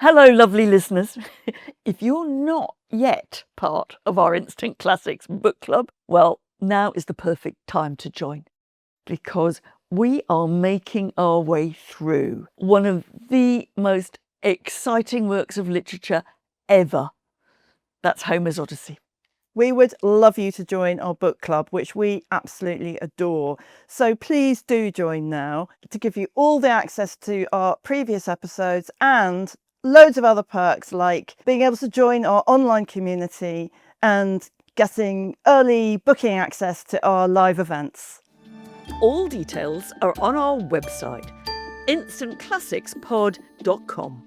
Hello, lovely listeners. If you're not yet part of our Instant Classics book club, well, now is the perfect time to join because we are making our way through one of the most exciting works of literature ever. That's Homer's Odyssey. We would love you to join our book club, which we absolutely adore. So please do join now to give you all the access to our previous episodes and loads of other perks like being able to join our online community and getting early booking access to our live events. All details are on our website, instantclassicspod.com.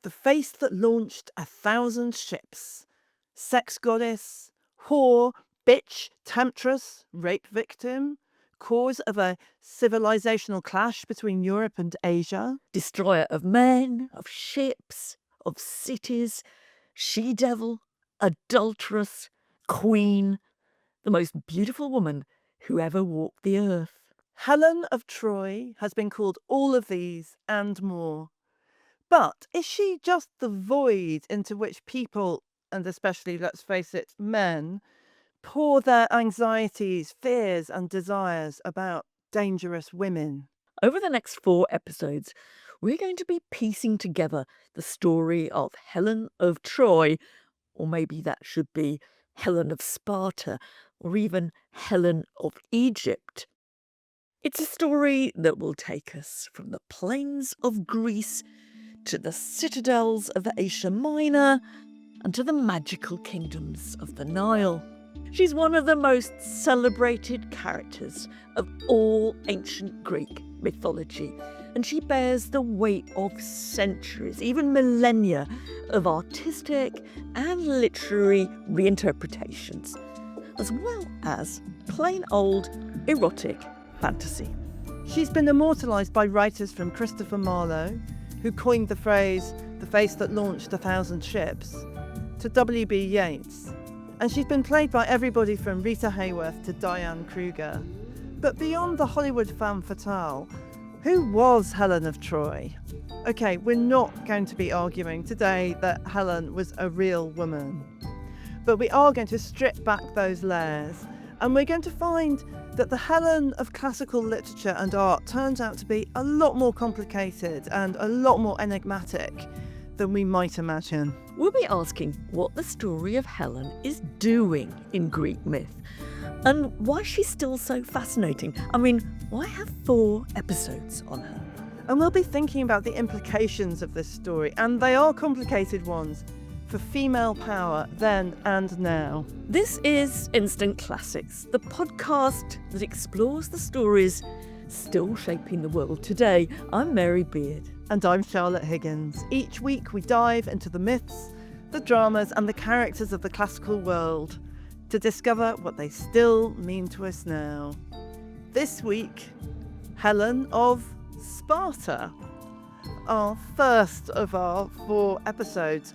The face that launched 1,000 ships. Sex goddess, whore, bitch, temptress, rape victim, cause of a civilizational clash between Europe and Asia. Destroyer of men, of ships, of cities, she-devil, adulteress, queen, the most beautiful woman who ever walked the earth. Helen of Troy has been called all of these and more. But is she just the void into which people, and especially, let's face it, men, pour their anxieties, fears, and desires about dangerous women? Over the next 4 episodes, we're going to be piecing together the story of Helen of Troy, or maybe that should be Helen of Sparta, or even Helen of Egypt. It's a story that will take us from the plains of Greece to the citadels of Asia Minor and to the magical kingdoms of the Nile. She's one of the most celebrated characters of all ancient Greek mythology, and she bears the weight of centuries, even millennia, of artistic and literary reinterpretations, as well as plain old erotic fantasy. She's been immortalised by writers from Christopher Marlowe, who coined the phrase, the face that launched 1,000 ships, to W.B. Yeats. And she's been played by everybody from Rita Hayworth to Diane Kruger. But beyond the Hollywood femme fatale, who was Helen of Troy? Okay, we're not going to be arguing today that Helen was a real woman. But we are going to strip back those layers, and we're going to find that the Helen of classical literature and art turns out to be a lot more complicated and a lot more enigmatic than we might imagine. We'll be asking what the story of Helen is doing in Greek myth and why she's still so fascinating. I mean, why have 4 episodes on her? And we'll be thinking about the implications of this story, and they are complicated ones, for female power then and now. This is Instant Classics, the podcast that explores the stories still shaping the world today. I'm Mary Beard. And I'm Charlotte Higgins. Each week we dive into the myths, the dramas and the characters of the classical world to discover what they still mean to us now. This week, Helen of Sparta, our first of our 4 episodes.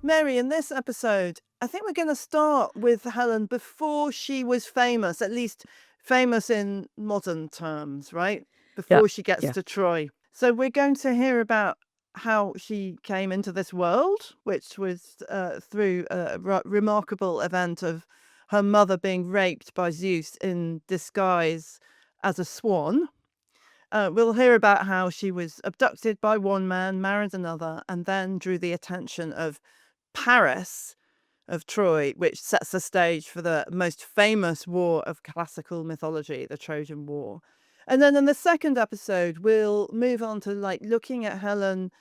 Mary, in this episode, I think we're going to start with Helen before she was famous, at least famous in modern terms, right? Before she gets to Troy. So we're going to hear about how she came into this world, which was through a remarkable event of her mother being raped by Zeus in disguise as a swan. We'll hear about how she was abducted by one man, married another, and then drew the attention of Paris of Troy, which sets the stage for the most famous war of classical mythology, the Trojan War. And then in the second episode, we'll move on to looking at Helen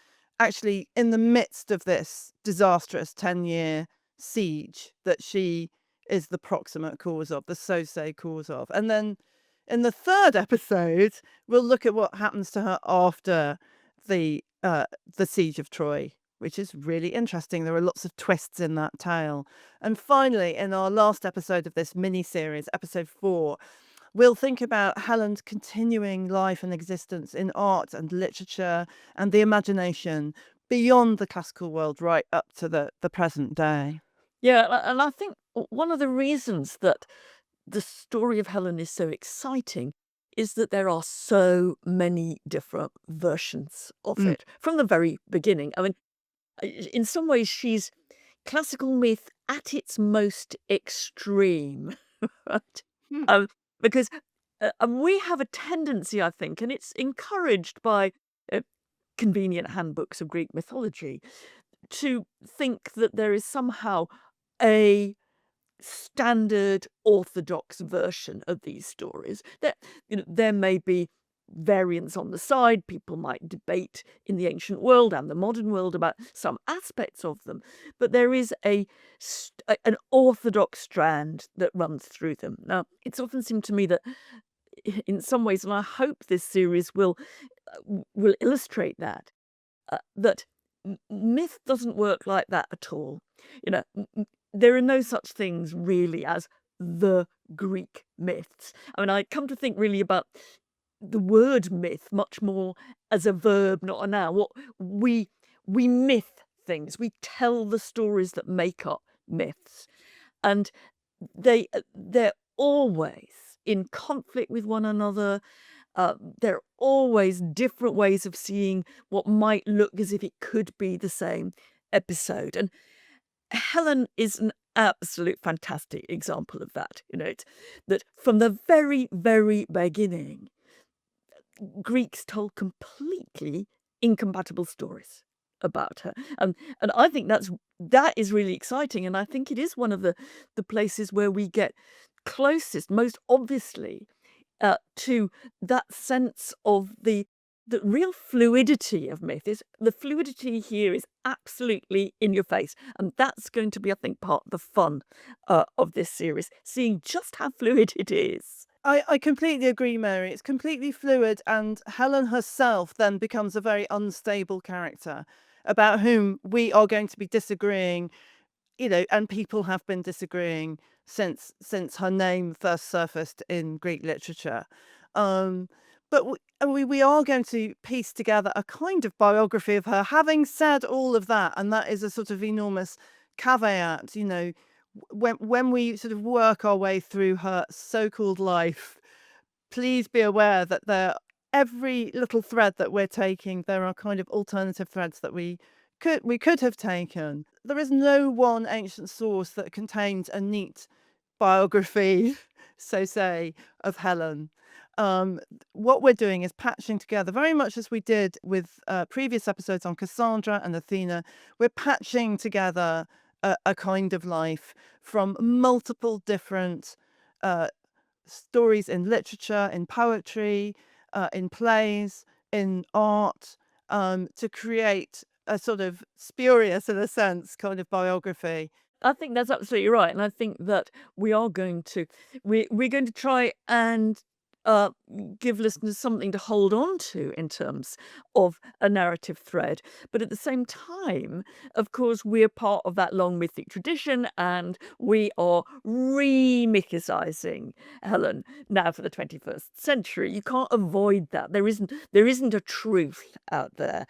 actually in the midst of this disastrous 10-year siege that she is the proximate cause of, the so-say cause of. And then in the third episode, we'll look at what happens to her after the siege of Troy, which is really interesting. There are lots of twists in that tale. And finally, in our last episode of this mini-series, episode 4, we'll think about Helen's continuing life and existence in art and literature and the imagination beyond the classical world right up to the present day. Yeah, and I think one of the reasons that the story of Helen is so exciting is that there are so many different versions of Mm. it from the very beginning. I mean, in some ways, she's classical myth at its most extreme, right? Hmm. Um, because we have a tendency, I think, and it's encouraged by uh, convenient handbooks of Greek mythology, to think that there is somehow a standard orthodox version of these stories. There may be variants on the side. People might debate in the ancient world and the modern world about some aspects of them, but there is an orthodox strand that runs through them. Now, it's often seemed to me that in some ways, and I hope this series will illustrate that, that myth doesn't work like that at all. You know, there are no such things really as the Greek myths. I mean, I come to think really about the word myth much more as a verb, not a noun. What we myth things. We tell the stories that make up myths, and they're always in conflict with one another. There are always different ways of seeing what might look as if it could be the same episode. And Helen is an absolute fantastic example of that. It's that from the very, very beginning, Greeks told completely incompatible stories about her. And I think that is really exciting. And I think it is one of the places where we get closest, most obviously, to that sense of the real fluidity of myth. Is the fluidity here is absolutely in your face, and that's going to be, I think, part of the fun of this series, seeing just how fluid it is. I completely agree, Mary. It's completely fluid, and Helen herself then becomes a very unstable character about whom we are going to be disagreeing, and people have been disagreeing since her name first surfaced in Greek literature. Um, but we are going to piece together a kind of biography of her. Having said all of that, and that is a sort of enormous caveat, when we sort of work our way through her so-called life, please be aware that every little thread that we're taking, there are kind of alternative threads that we could have taken. There is no one ancient source that contains a neat biography, so say, of Helen. What we're doing is patching together, very much as we did with previous episodes on Cassandra and Athena. We're patching together a kind of life from multiple different uh, stories in literature, in poetry, in plays, in art, to create a sort of spurious, in a sense, kind of biography. I think that's absolutely right, and I think that we're going to try and uh, give listeners something to hold on to in terms of a narrative thread. But at the same time, of course, we're part of that long mythic tradition, and we are re-mythicizing Helen now for the 21st century. You can't avoid that. There isn't a truth out there.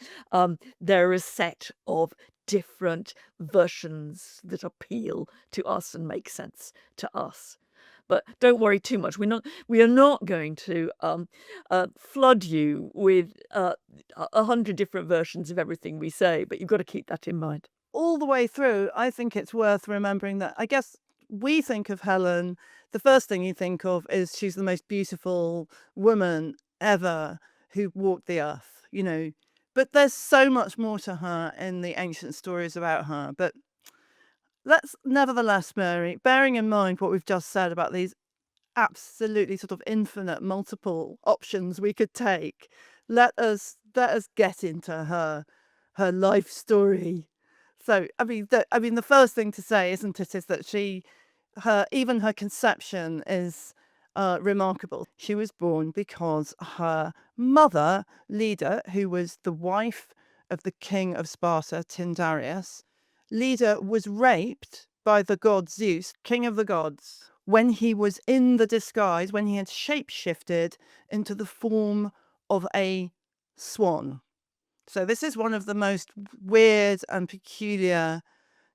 There are a set of different versions that appeal to us and make sense to us. But don't worry too much. We are not going to flood you with 100 different versions of everything we say. But you've got to keep that in mind. All the way through, I think it's worth remembering that, I guess, we think of Helen, the first thing you think of is she's the most beautiful woman ever who walked the earth. But there's so much more to her in the ancient stories about her. But let's nevertheless, Mary, bearing in mind what we've just said about these absolutely sort of infinite multiple options we could take, let us get into her life story. So the first thing to say, isn't it, is that even her conception is remarkable. She was born because her mother, Leda, who was the wife of the king of Sparta, Tyndareus, Leda was raped by the god Zeus, king of the gods, when he was in the disguise, when he had shape-shifted into the form of a swan. So this is one of the most weird and peculiar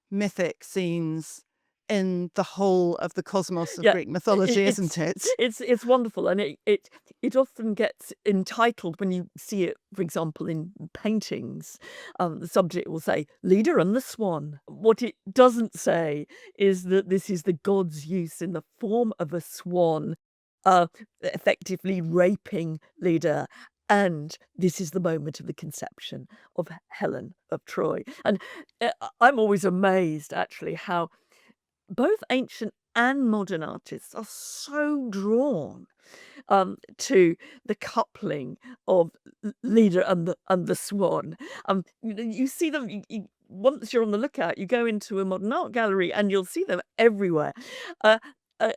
mythic scenes in the whole of the cosmos of Yeah, Greek mythology, it's isn't it? it's wonderful, and it often gets entitled when you see it, for example, in paintings. The subject will say "Leda and the Swan." What it doesn't say is that this is the god Zeus in the form of a swan, effectively raping Leda. And this is the moment of the conception of Helen of Troy. And I'm always amazed, actually, how both ancient and modern artists are so drawn to the coupling of Leda and the Swan. You see them once you're on the lookout. You go into a modern art gallery and you'll see them everywhere. Uh, uh,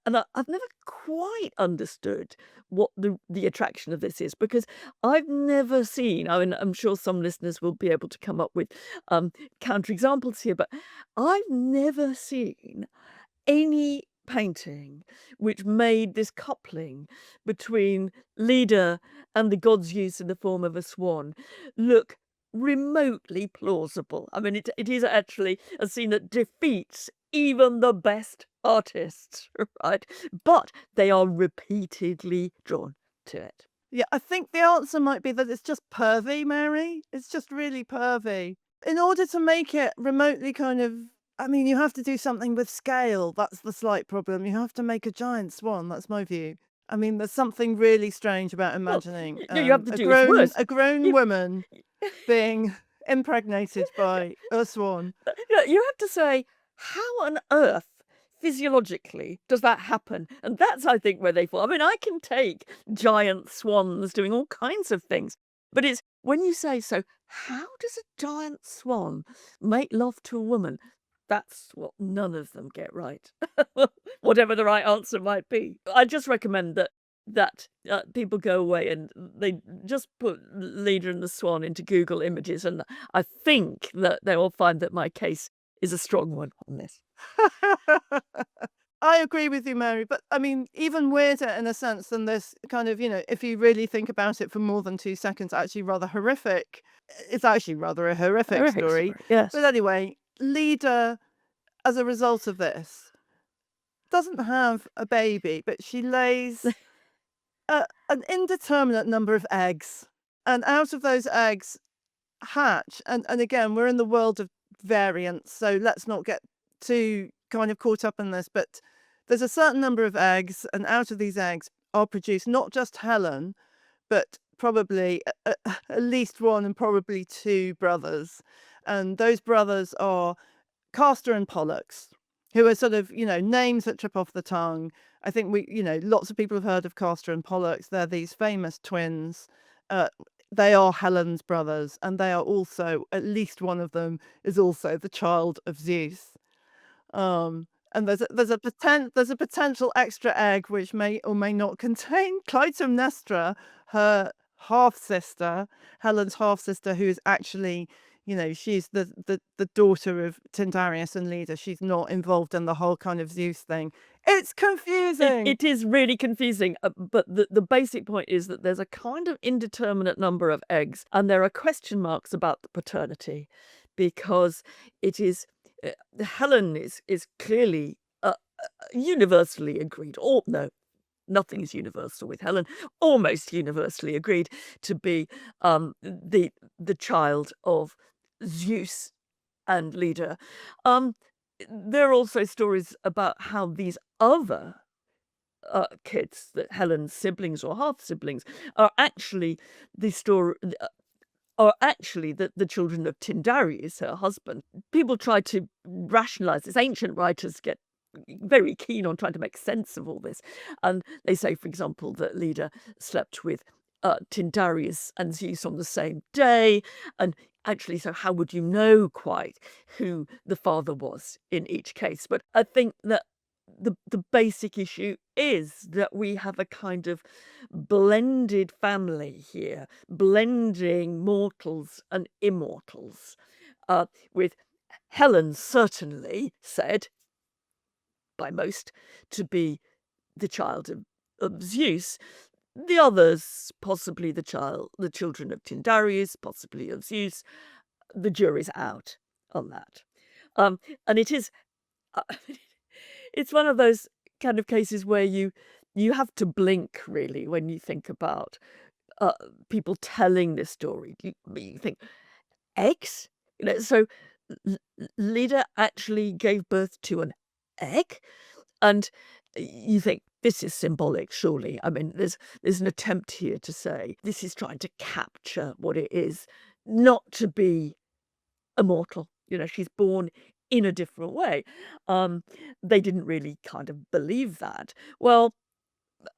I've never quite understood what the attraction of this is, because I've never seen. I mean, I'm sure some listeners will be able to come up with counterexamples here, but I've never seen any painting which made this coupling between Leda and the god Zeus in the form of a swan look remotely plausible. I mean, it is actually a scene that defeats even the best artists, right? But they are repeatedly drawn to it. Yeah, I think the answer might be that it's just pervy, Mary. It's just really pervy. In order to make it remotely kind of, I mean, you have to do something with scale. That's the slight problem. You have to make a giant swan. That's my view. I mean, there's something really strange about Well, imagining no, you have to do is worse. a grown You, woman being impregnated by a swan. you have to say, how on earth physiologically does that happen? And that's, I think, where they fall. I mean, I can take giant swans doing all kinds of things, but it's when you say, so how does a giant swan make love to a woman? That's what none of them get right, whatever the right answer might be. I just recommend that people go away and they just put Leda and the Swan into Google Images, and I think that they will find that my case is a strong one on this. I agree with you, Mary, but I mean, even weirder in a sense than this kind of, if you really think about it for more than 2 seconds, actually rather horrific. It's actually rather a horrific story. Yes. But anyway, Leda, as a result of this, doesn't have a baby, but she lays an indeterminate number of eggs. And out of those eggs hatch, and again, we're in the world of variance, so let's not get too kind of caught up in this, but there's a certain number of eggs, and out of these eggs are produced not just Helen, but probably at least one and probably two brothers. And those brothers are Castor and Pollux, who are sort of, names that trip off the tongue. I think lots of people have heard of Castor and Pollux. They're these famous twins. They are Helen's brothers, and they are also, at least one of them is also the child of Zeus. And there's a potential extra egg which may or may not contain Clytemnestra, her half sister, Helen's half sister, who is actually, she's the daughter of Tyndareus and Leda. She's not involved in the whole kind of Zeus thing. It's confusing. It is really confusing, but the basic point is that there's a kind of indeterminate number of eggs, and there are question marks about the paternity, because it is Helen is clearly universally agreed. Or no, nothing is universal with Helen. Almost universally agreed to be the child of Zeus and Leda. There are also stories about how these other kids, that Helen's siblings or half siblings, are actually the story. Are actually the children of Tyndareus, her husband. People try to rationalize this. Ancient writers get very keen on trying to make sense of all this. And they say, for example, that Leda slept with Tyndareus and Zeus on the same day. And actually, so how would you know quite who the father was in each case? But I think that the basic issue is that we have a kind of blended family here, blending mortals and immortals, with Helen certainly said by most to be the child of Zeus. the others, possibly the children of Tyndareus, possibly of Zeus, the jury's out on that. And it is, uh, it's one of those kind of cases where you have to blink really when you think about people telling this story. You think eggs, so Leda actually gave birth to an egg, and you think this is symbolic, surely. I mean, there's an attempt here to say this is trying to capture what it is not to be immortal. She's born in a different way. They didn't really kind of believe that. Well,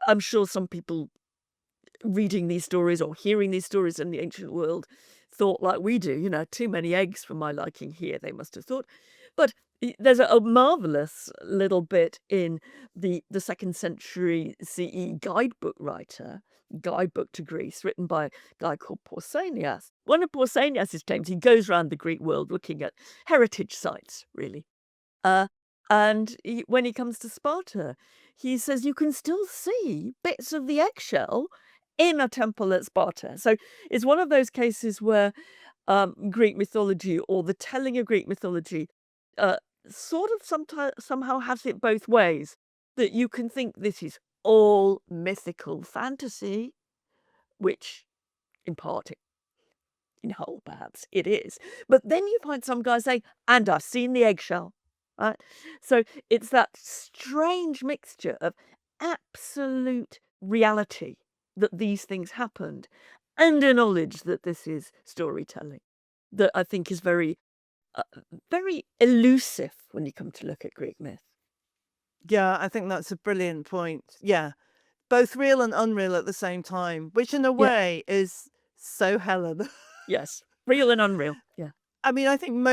I'm sure some people reading these stories or hearing these stories in the ancient world thought like we do, too many eggs for my liking here, they must have thought. But there's a marvelous little bit in the 2nd century CE guidebook to Greece, written by a guy called Pausanias. One of Pausanias's claims, he goes around the Greek world looking at heritage sites, really. Uh, and when he comes to Sparta, he says you can still see bits of the eggshell in a temple at Sparta. So it's one of those cases where Greek mythology, or the telling of Greek mythology, uh, sort of somehow has it both ways. That you can think this is all mythical fantasy, which in part, in whole perhaps it is. But then you find some guys saying, and I've seen the eggshell. Right? So it's that strange mixture of absolute reality that these things happened and a knowledge that this is storytelling that I think is very, very elusive when you come to look at Greek myth. Yeah, I think that's a brilliant point. Yeah. Both real and unreal at the same time, which in a Yeah. way is so Helen. Yes. Real and unreal. Yeah. I mean, I think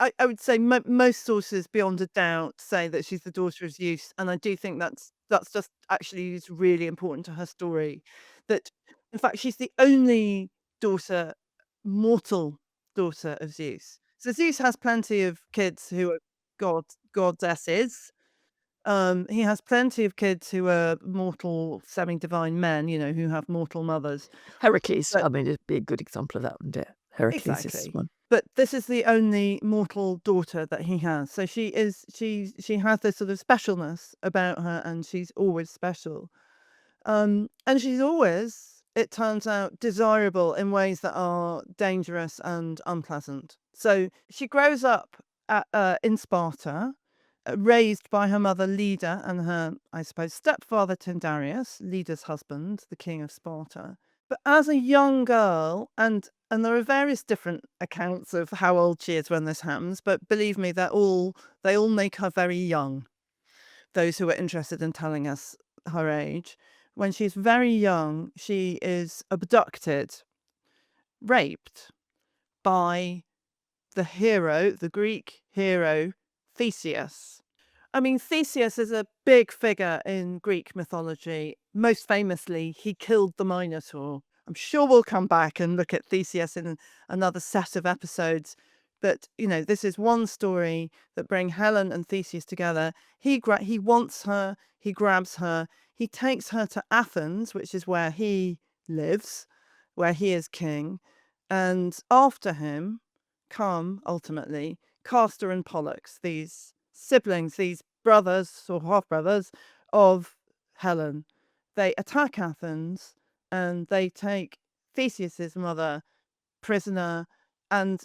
I would say most sources beyond a doubt say that she's the daughter of Zeus, and I do think that's just actually is really important to her story. That in fact she's the only daughter, mortal daughter of Zeus. So Zeus has plenty of kids who are goddesses. He has plenty of kids who are mortal, semi-divine men, who have mortal mothers. Heracles, But I mean, it'd be a good example of that, wouldn't it? Heracles is exactly. one. But this is the only mortal daughter that he has. So she has this sort of specialness about her, and she's always special. And she's always, it turns out, desirable in ways that are dangerous and unpleasant. So she grows up in Sparta, raised by her mother Leda and her, I suppose, stepfather Tyndareus, Leda's husband, the king of Sparta. But as a young girl, and there are various different accounts of how old she is when this happens, but believe me, they all make her very young. Those who are interested in telling us her age. When she's very young, she is abducted, raped by the Greek hero, Theseus. I mean, Theseus is a big figure in Greek mythology. Most famously, he killed the Minotaur. I'm sure we'll come back and look at Theseus in another set of episodes. But, this is one story that bring Helen and Theseus together. He wants her, he grabs her, he takes her to Athens, which is where he lives, where he is king. And after him come, ultimately, Castor and Pollux, these siblings, these brothers or half brothers of Helen. They attack Athens and they take Theseus's mother prisoner. And,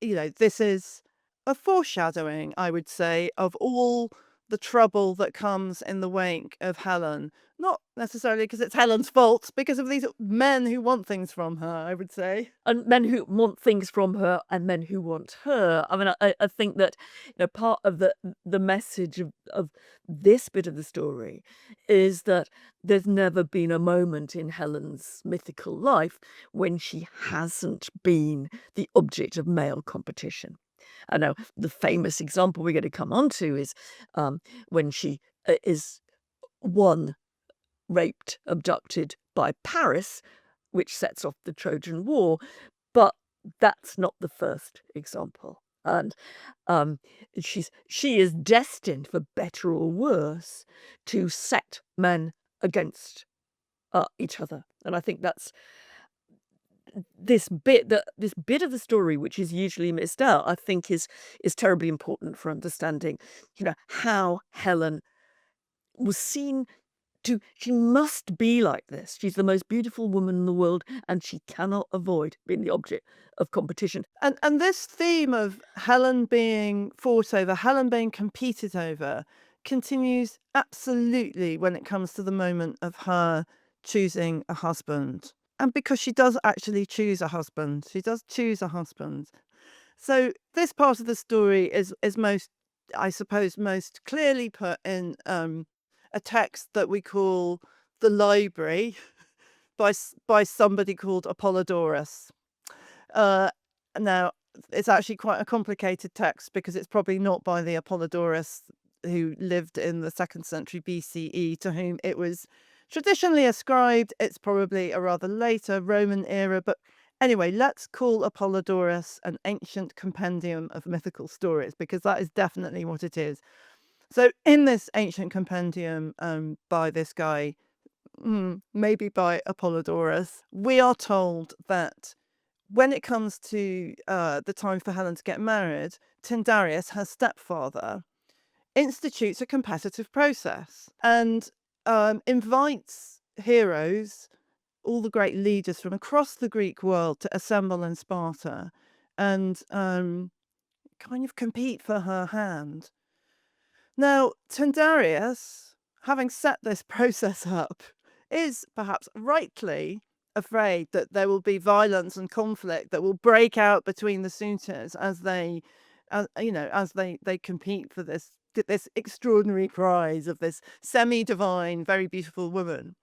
this is a foreshadowing, I would say, of all the trouble that comes in the wake of Helen. Not necessarily because it's Helen's fault, because of these men who want things from her, I would say. And men who want things from her and men who want her. I mean, I think that part of the message of this bit of the story is that there's never been a moment in Helen's mythical life when she hasn't been the object of male competition. I know the famous example we're going to come on to is when she is one raped, abducted by Paris, which sets off the Trojan War. But that's not the first example. And she is destined, for better or worse, to set men against each other. And I think that's this bit of the story, which is usually missed out, I think is terribly important for understanding, how Helen was seen to. She must be like this. She's the most beautiful woman in the world, and she cannot avoid being the object of competition. And this theme of Helen being fought over, Helen being competed over, continues absolutely when it comes to the moment of her choosing a husband. And because she does actually choose a husband, she does choose a husband. So this part of the story is most, I suppose, most clearly put in a text that we call the library by somebody called Apollodorus. Now, it's actually quite a complicated text because it's probably not by the Apollodorus who lived in the 2nd century BCE, to whom it was traditionally ascribed. It's probably a rather later Roman era, but anyway, let's call Apollodorus an ancient compendium of mythical stories, because that is definitely what it is. So in this ancient compendium by this guy, maybe by Apollodorus, we are told that when it comes to the time for Helen to get married, Tyndareus, her stepfather, institutes a competitive process and invites heroes, all the great leaders from across the Greek world, to assemble in Sparta and kind of compete for her hand. Now, Tyndareus, having set this process up, is perhaps rightly afraid that there will be violence and conflict that will break out between the suitors as they compete for this extraordinary prize of this semi-divine, very beautiful woman.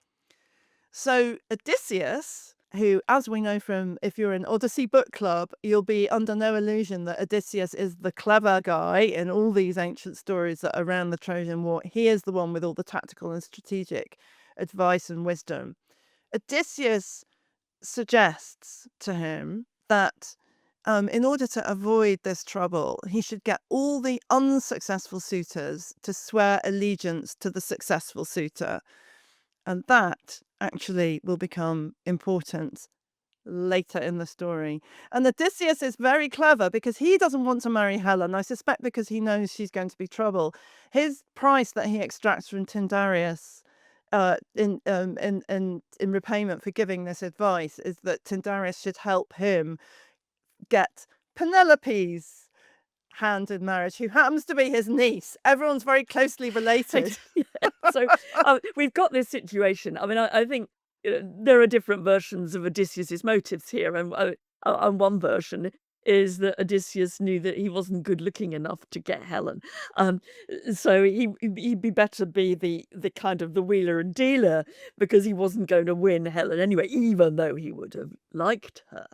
So Odysseus, who, as we know from, if you're in Odyssey book club, you'll be under no illusion that Odysseus is the clever guy in all these ancient stories that are around the Trojan War. He is the one with all the tactical and strategic advice and wisdom. Odysseus suggests to him that in order to avoid this trouble, he should get all the unsuccessful suitors to swear allegiance to the successful suitor. And that actually will become important later in the story. And Odysseus is very clever because he doesn't want to marry Helen, I suspect because he knows she's going to be trouble. His price that he extracts from Tyndareus in repayment for giving this advice is that Tyndareus should help him get Penelope's hand in marriage, who happens to be his niece. Everyone's very closely related. So we've got this situation. I mean, I think there are different versions of Odysseus's motives here, and one version is that Odysseus knew that he wasn't good looking enough to get Helen, so he'd be better be the kind of the wheeler and dealer, because he wasn't going to win Helen anyway, even though he would have liked her.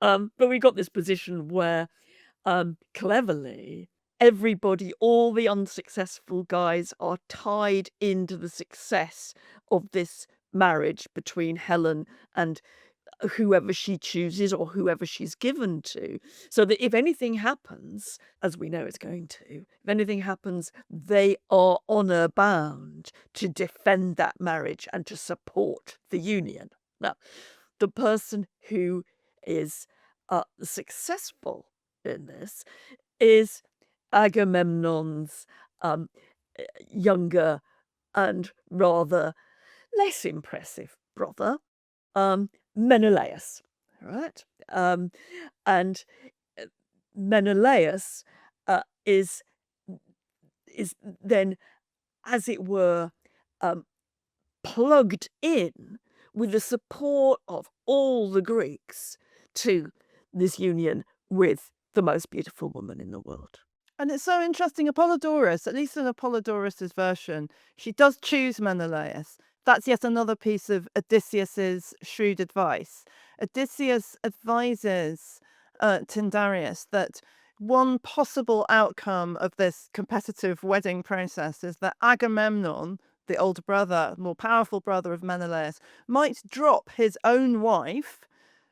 But we got this position where, cleverly, everybody, all the unsuccessful guys, are tied into the success of this marriage between Helen and whoever she chooses or whoever she's given to. So that if anything happens, as we know it's going to, if anything happens, they are honour bound to defend that marriage and to support the union. Now, the person who is successful in this is Agamemnon's younger and rather less impressive brother, Menelaus. Right? And Menelaus is then, as it were, plugged in with the support of all the Greeks to this union with the most beautiful woman in the world. And it's so interesting, Apollodorus, at least in Apollodorus's version, she does choose Menelaus. That's yet another piece of Odysseus's shrewd advice. Odysseus advises Tyndareus that one possible outcome of this competitive wedding process is that Agamemnon, the older brother, more powerful brother of Menelaus, might drop his own wife,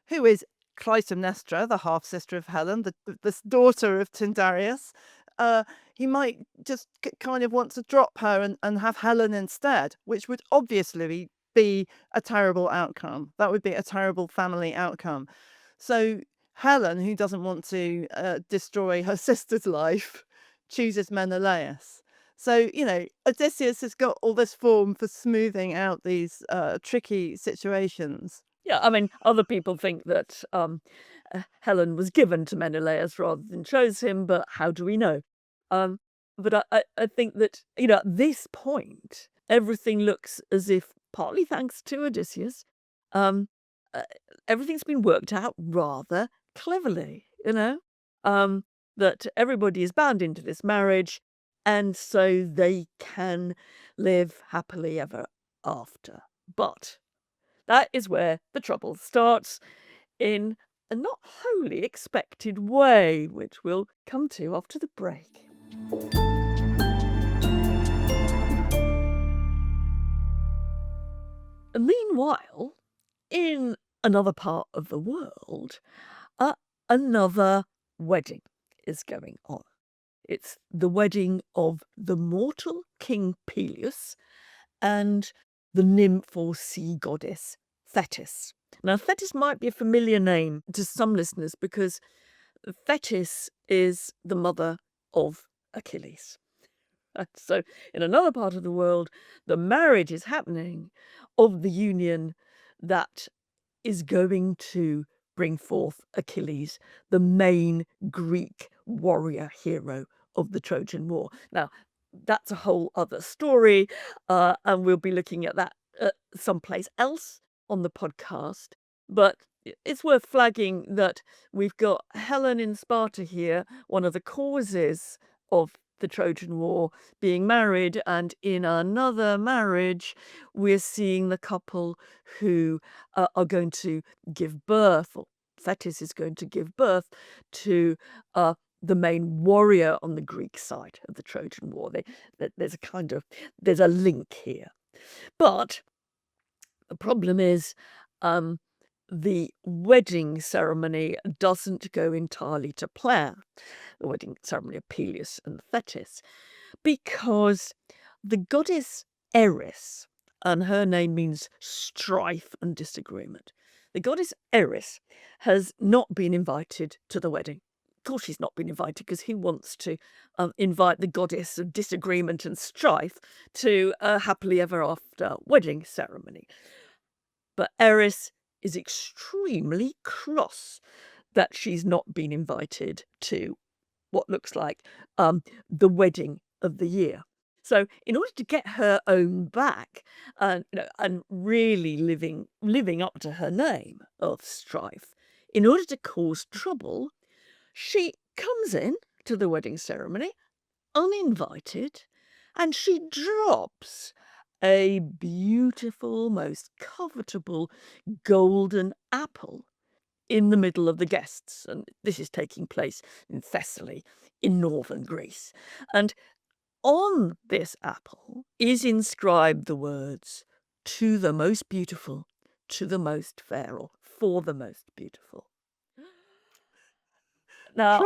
who is Clytemnestra, the half-sister of Helen, the daughter of Tyndareus. He might just kind of want to drop her and have Helen instead, which would obviously be a terrible outcome. That would be a terrible family outcome. So Helen, who doesn't want to destroy her sister's life, chooses Menelaus. So, Odysseus has got all this form for smoothing out these tricky situations. Yeah, I mean, other people think that Helen was given to Menelaus rather than chose him, but how do we know? Um, but I think that, at this point, everything looks as if, partly thanks to Odysseus, um, uh, everything's been worked out rather cleverly, that everybody is bound into this marriage, and so they can live happily ever after. But that is where the trouble starts, in a not wholly expected way, which we'll come to after the break. Meanwhile, in another part of the world, uh, another wedding is going on. It's the wedding of the mortal King Peleus and the nymph or sea goddess Thetis. Now, Thetis might be a familiar name to some listeners because Thetis is the mother of Achilles. So, in another part of the world, the marriage is happening of the union that is going to bring forth Achilles, the main Greek warrior hero of the Trojan War. Now, that's a whole other story, and we'll be looking at that someplace else on the podcast. But it's worth flagging that we've got Helen in Sparta here, one of the causes of the Trojan War, being married, and in another marriage, we're seeing the couple who are going to give birth, or Thetis is going to give birth to the main warrior on the Greek side of the Trojan War. There's a link here. But the problem is the wedding ceremony doesn't go entirely to plan, the wedding ceremony of Peleus and Thetis, because the goddess Eris, and her name means strife and disagreement, the goddess Eris has not been invited to the wedding. Of course she's not been invited, because who wants to invite the goddess of disagreement and strife to a happily ever after wedding ceremony? But Eris is extremely cross that she's not been invited to what looks like the wedding of the year. So, in order to get her own back, and really living up to her name of strife, in order to cause trouble, she comes in to the wedding ceremony uninvited, and she drops a beautiful, most covetable golden apple in the middle of the guests. And this is taking place in Thessaly, in northern Greece. And on this apple is inscribed the words, "To the most beautiful, to the most fair," or "for the most beautiful." Now,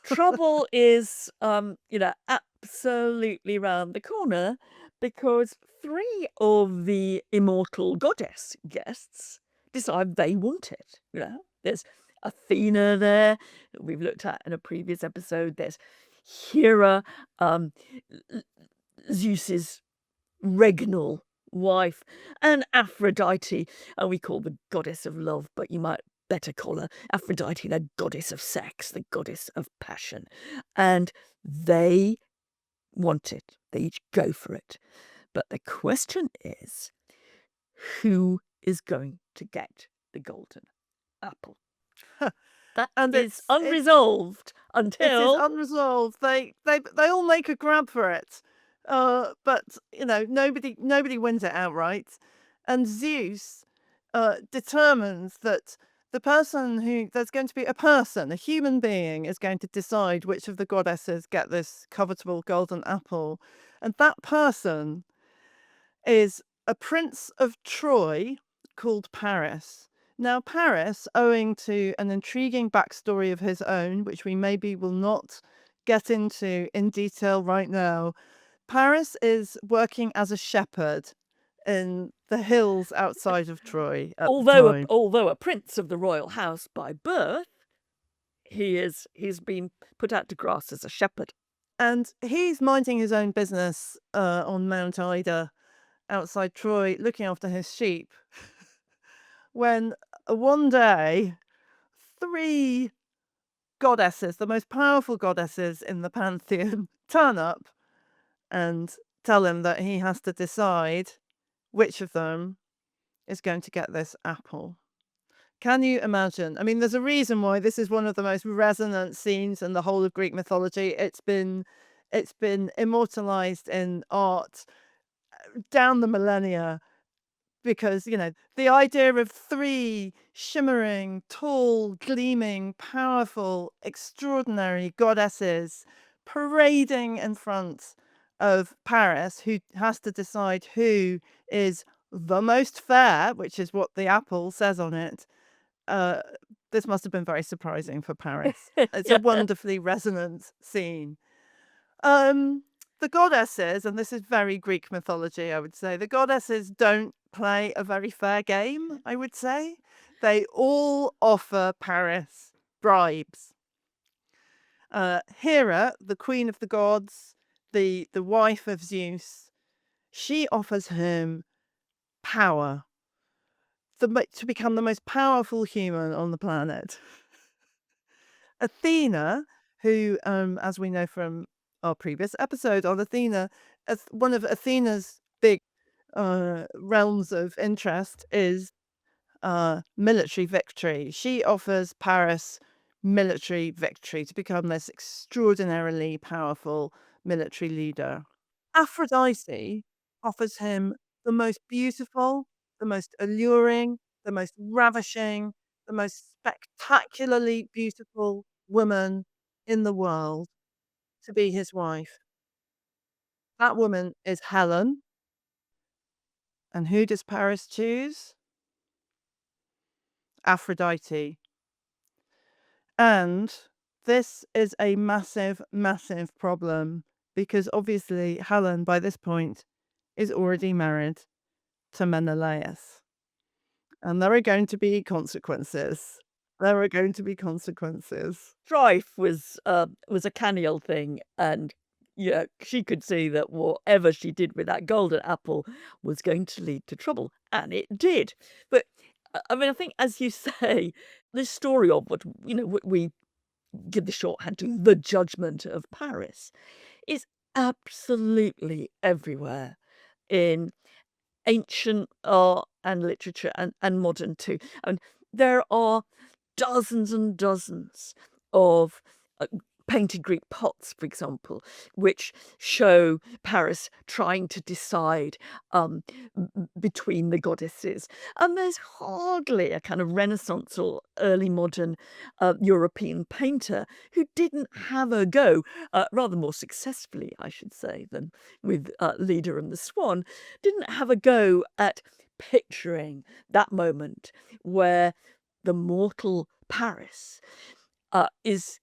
trouble is, absolutely round the corner, because 3 of the immortal goddess guests decide they want it. There's Athena there, that we've looked at in a previous episode. There's Hera, Zeus's regnal wife, and Aphrodite, and we call the goddess of love, but you might better call her Aphrodite, the goddess of sex, the goddess of passion. And they want it. They each go for it. But the question is, who is going to get the golden apple? That is unresolved until... It is unresolved. They all make a grab for it. But, nobody wins it outright. And Zeus determines that there's going to be a human being is going to decide which of the goddesses get this covetable golden apple. And that person is a prince of Troy called Paris. Now, Paris, owing to an intriguing backstory of his own, which we maybe will not get into in detail right now, Paris is working as a shepherd in the hills outside of Troy at the Although time. although a prince of the royal house by birth, he's been put out to grass as a shepherd. And he's minding his own business on Mount Ida outside Troy, looking after his sheep, when one day 3 goddesses, the most powerful goddesses in the pantheon, turn up and tell him that he has to decide which of them is going to get this apple. Can you imagine? I mean, there's a reason why this is one of the most resonant scenes in the whole of Greek mythology. It's been immortalized in art down the millennia because, you know, the idea of 3 shimmering, tall, gleaming, powerful, extraordinary goddesses parading in front of Paris, who has to decide who is the most fair, which is what the apple says on it. This must have been very surprising for Paris. It's a Yeah. wonderfully resonant scene. The goddesses, and this is very Greek mythology, I would say, the goddesses don't play a very fair game, I would say. They all offer Paris bribes. Hera, the queen of the gods, the wife of Zeus, she offers him power, to become the most powerful human on the planet. Athena, who, as we know from our previous episode on Athena, one of Athena's big realms of interest is military victory. She offers Paris military victory to become this extraordinarily powerful military leader. Aphrodite offers him the most beautiful, the most alluring, the most ravishing, the most spectacularly beautiful woman in the world to be his wife. That woman is Helen. And who does Paris choose? Aphrodite. And this is a massive, massive problem because obviously Helen, by this point, is already married to Menelaus. And there are going to be consequences. There are going to be consequences. Strife was a Caniel thing, and yeah, she could see that whatever she did with that golden apple was going to lead to trouble, and it did. But I mean, I think, as you say, this story of what we give the shorthand to the Judgement of Paris is absolutely everywhere in ancient art and literature and modern too. And there are dozens and dozens of painted Greek pots, for example, which show Paris trying to decide between the goddesses. And there's hardly a kind of Renaissance or early modern European painter who didn't have a go, rather more successfully, I should say, than with Leda and the Swan, didn't have a go at picturing that moment where the mortal Paris is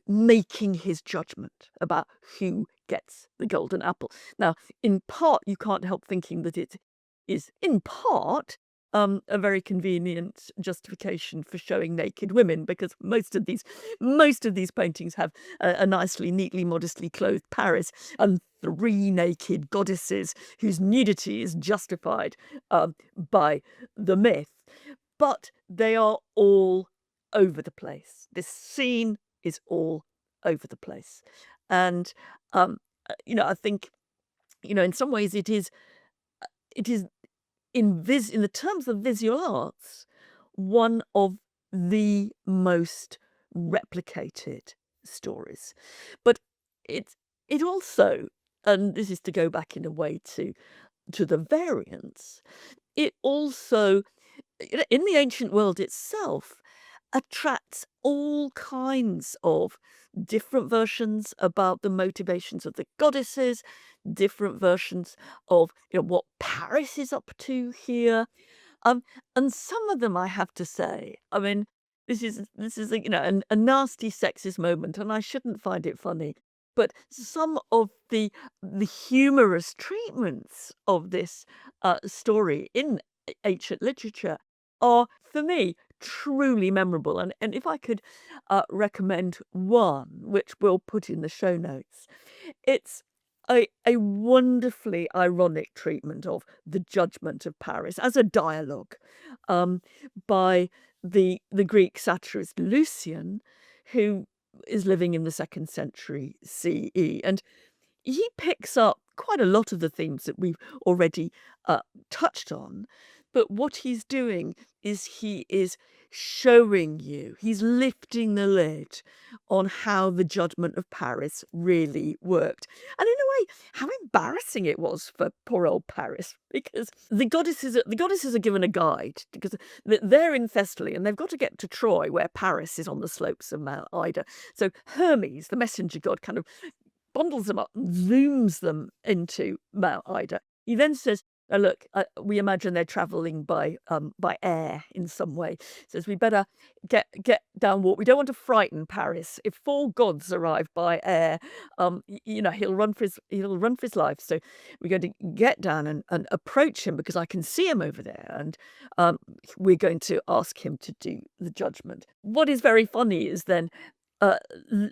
making his judgment about who gets the golden apple. Now, in part, you can't help thinking that it is in part a very convenient justification for showing naked women, because most of these paintings have a nicely, neatly, modestly clothed Paris and 3 naked goddesses whose nudity is justified by the myth. But they are all over the place. This scene is all over the place. And, I think, in some ways it is in the terms of visual arts, one of the most replicated stories. But it also, and this is to go back in a way to the variants, it also, in the ancient world itself, attracts all kinds of different versions about the motivations of the goddesses, different versions of what Paris is up to here. And some of them, I have to say, I mean, this is a nasty sexist moment, and I shouldn't find it funny. but some of the humorous treatments of this story in ancient literature are, for me, truly memorable. And if I could recommend one, which we'll put in the show notes, it's a wonderfully ironic treatment of the Judgement of Paris as a dialogue by the Greek satirist Lucian, who is living in the 2nd century CE. And he picks up quite a lot of the themes that we've already touched on. But what he's doing is he is showing you, he's lifting the lid on how the Judgement of Paris really worked. And in a way, how embarrassing it was for poor old Paris, because the goddesses are given a guide, because they're in Thessaly and they've got to get to Troy, where Paris is on the slopes of Mount Ida. So Hermes, the messenger god, kind of bundles them up and zooms them into Mount Ida. He then says, look, we imagine they're travelling by air in some way. Says we better get down water. We don't want to frighten Paris. If 4 gods arrive by air, he'll run for his life. So we're going to get down and approach him, because I can see him over there, and we're going to ask him to do the judgment. What is very funny is then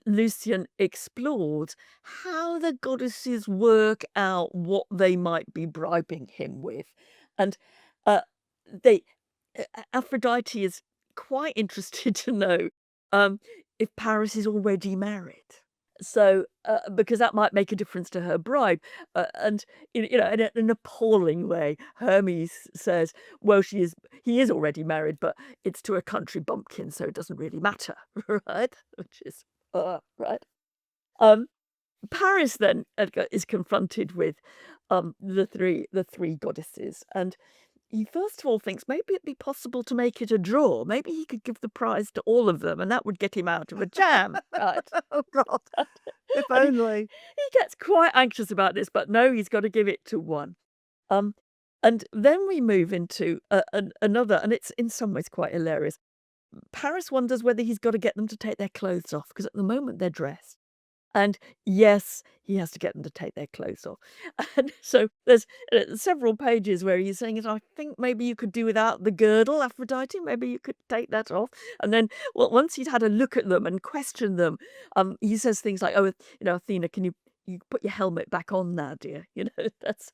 Lucian explored how the goddesses work out what they might be bribing him with. And they Aphrodite is quite interested to know if Paris is already married. So, because that might make a difference to her bribe. And, in an appalling way, Hermes says, well, he is already married, but it's to a country bumpkin, so it doesn't really matter, right? Which is, right. Paris then is confronted with the three goddesses, and he first of all thinks maybe it'd be possible to make it a draw. Maybe he could give the prize to all of them, and that would get him out of a jam. Right? Oh God! If And only. he gets quite anxious about this, but no, he's got to give it to one. And then we move into another, and it's in some ways quite hilarious. Paris wonders whether he's got to get them to take their clothes off, because at the moment they're dressed. And yes, he has to get them to take their clothes off. And so there's several pages where he's saying, I think maybe you could do without the girdle, Aphrodite. Maybe you could take that off. And then, well, once he'd had a look at them and questioned them, he says things like, oh, Athena, can you put your helmet back on now, dear? That's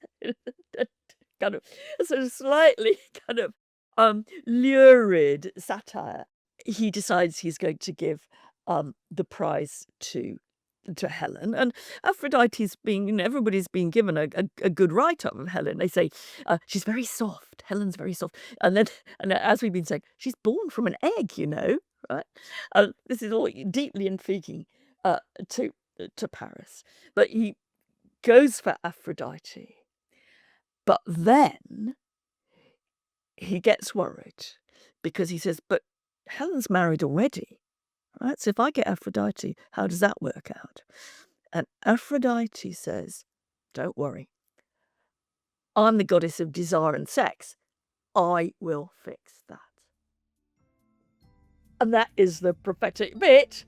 kind of sort of slightly kind of lurid satire. He decides he's going to give the prize to Helen, and Aphrodite's everybody's been given a good write-up of Helen. They say she's very soft. Helen's very soft, and as we've been saying, she's born from an egg. Right? This is all deeply intriguing to Paris, but he goes for Aphrodite, but then he gets worried, because he says, but Helen's married already. Right? So if I get Aphrodite, how does that work out? And Aphrodite says, don't worry. I'm the goddess of desire and sex. I will fix that. And that is the prophetic bit.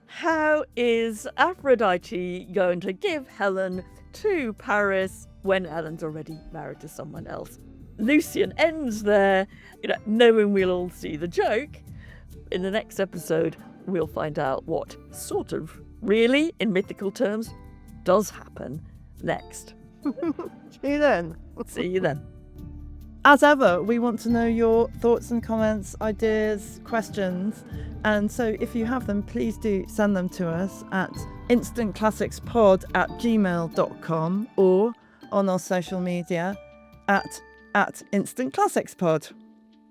How is Aphrodite going to give Helen to Paris when Helen's already married to someone else? Lucian ends there, knowing we'll all see the joke. In the next episode, we'll find out what sort of, really, in mythical terms, does happen next. See you then. See you then. As ever, we want to know your thoughts and comments, ideas, questions. And so if you have them, please do send them to us at instantclassicspod@gmail.com or on our social media at instantclassicspod.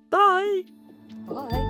Bye. Bye.